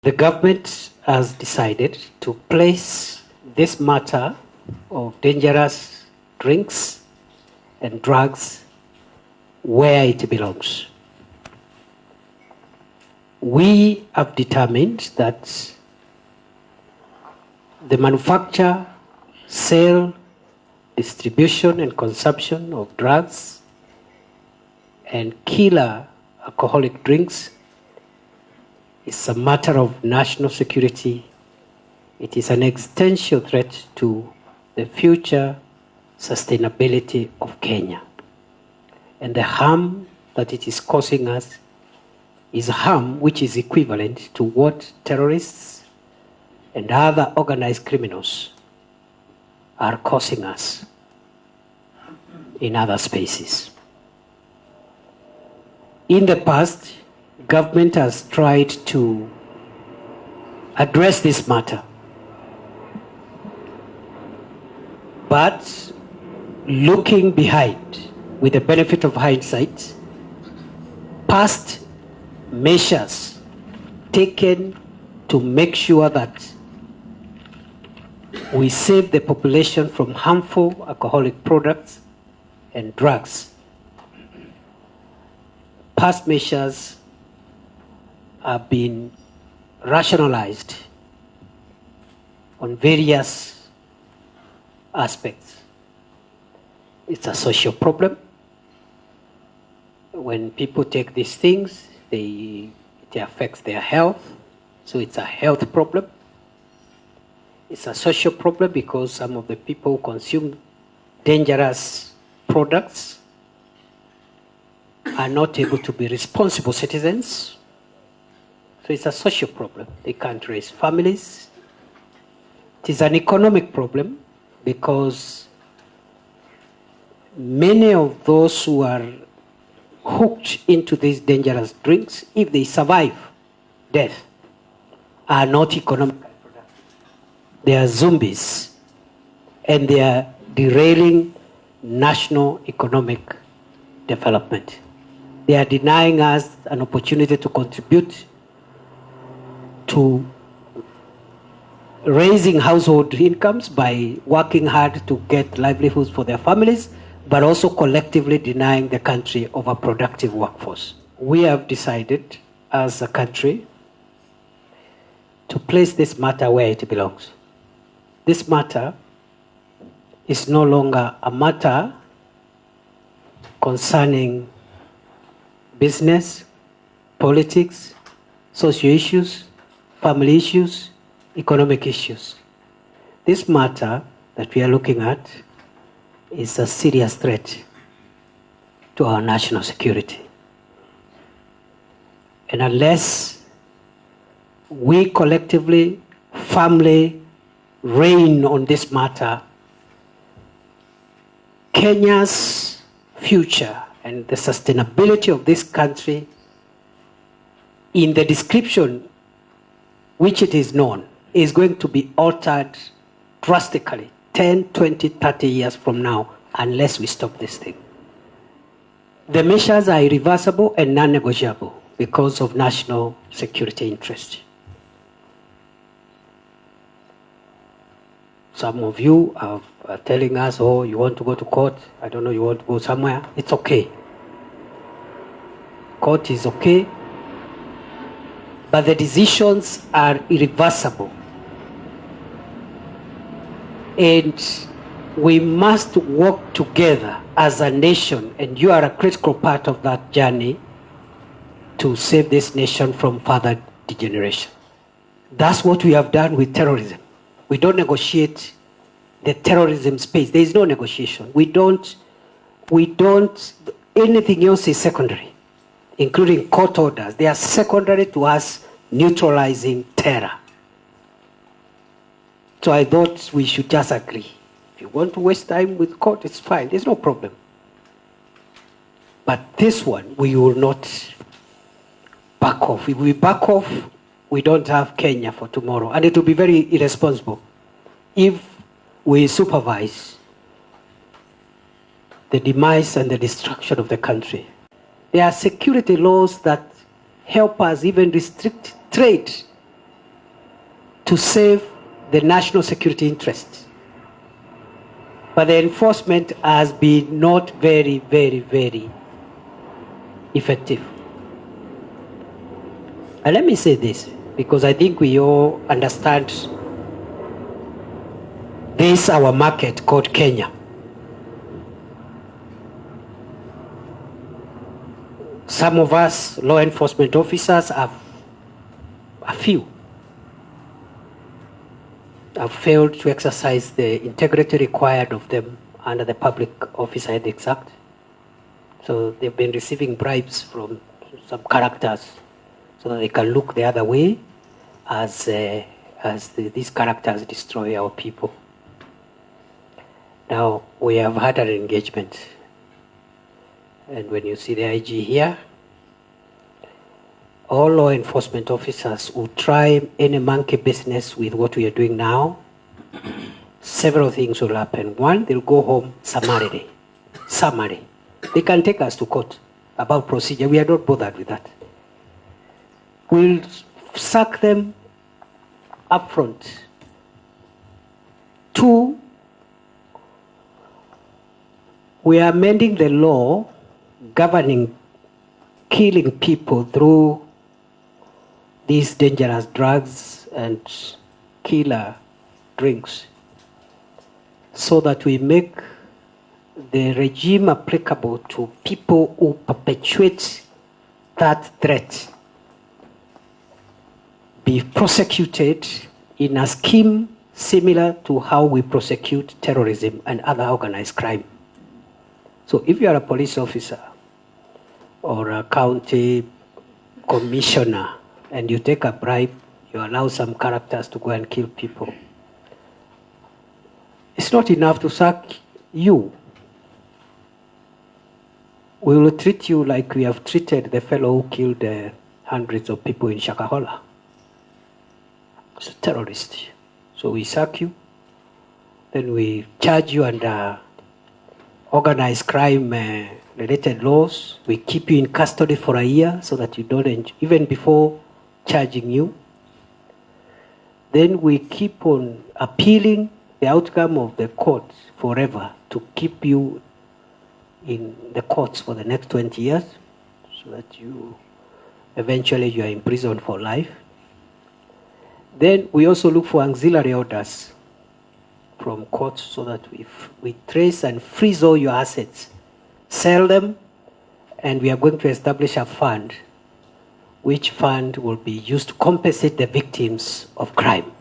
The government has decided to place this matter of dangerous drinks and drugs where it belongs. We have determined that the manufacture, sale, distribution and consumption of drugs and killer alcoholic drinks is a matter of national security. It is an existential threat to the future sustainability of Kenya. And the harm that it is causing us is harm which is equivalent to what terrorists and other organized criminals are causing us in other spaces. In the past, government has tried to address this matter, but looking behind with the benefit of hindsight, past measures taken to make sure that we save the population from harmful alcoholic products and drugs. Past measures have been rationalized on various aspects. It's a social problem. When people take these things, it affects their health, so it's a health problem. It's a social problem because some of the people who consume dangerous products are not able to be responsible citizens. So it's a social problem. They can't raise families. It is an economic problem because many of those who are hooked into these dangerous drinks, if they survive death, are not economically productive. They are zombies, and they are derailing national economic development. They are denying us an opportunity to contribute to raising household incomes by working hard to get livelihoods for their families, but also collectively denying the country of a productive workforce. We have decided as a country to place this matter where it belongs. This matter is no longer a matter concerning business, politics, social issues, family issues, economic issues. This matter that we are looking at is a serious threat to our national security. And unless we collectively, firmly rein on this matter, Kenya's future and the sustainability of this country in the description which it is known is going to be altered drastically 10, 20, 30 years from now unless we stop this thing. The measures are irreversible and non-negotiable because of national security interest. Some of you are telling us, oh, you want to go to court, I don't know, you want to go somewhere. It's okay. Court is okay, but the decisions are irreversible. And we must work together as a nation, and you are a critical part of that journey to save this nation from further degeneration. That's what we have done with terrorism. We don't negotiate the terrorism space. There is no negotiation. We don't, anything else is secondary, including court orders. They are secondary to us neutralizing terror. So I thought we should just agree. If you want to waste time with court, it's fine. There's no problem. But this one, we will not back off. If we back off, we don't have Kenya for tomorrow. And it will be very irresponsible if we supervise the demise and the destruction of the country. There are security laws that help us even restrict trade to save the national security interest. But the enforcement has been not very, very, very effective. And let me say this, because I think we all understand this our market called Kenya. Some of us law enforcement officers have failed to exercise the integrity required of them under the Public Officer Ethics Act. So they've been receiving bribes from some characters so that they can look the other way as these characters destroy our people. Now, we have had an engagement. And when you see the IG here, all law enforcement officers who try any monkey business with what we are doing now, several things will happen. One, they'll go home summarily. Summary. They can take us to court about procedure. We are not bothered with that. We'll sack them up front. Two, we are amending the law governing killing people through these dangerous drugs and killer drinks so that we make the regime applicable to people who perpetuate that threat be prosecuted in a scheme similar to how we prosecute terrorism and other organized crime. So if you are a police officer or a county commissioner and you take a bribe, you allow some characters to go and kill people, it's not enough to sack you. We will treat you like we have treated the fellow who killed hundreds of people in Shakahola. It's a terrorist. So we sack you, then we charge you under organized crime related laws. We keep you in custody for a year so that you don't, even before charging you. Then we keep on appealing the outcome of the court forever to keep you in the courts for the next 20 years so that you eventually you are in prison for life. Then we also look for auxiliary orders from courts so that we trace and freeze all your assets, sell them, and we are going to establish a fund, which fund will be used to compensate the victims of crime.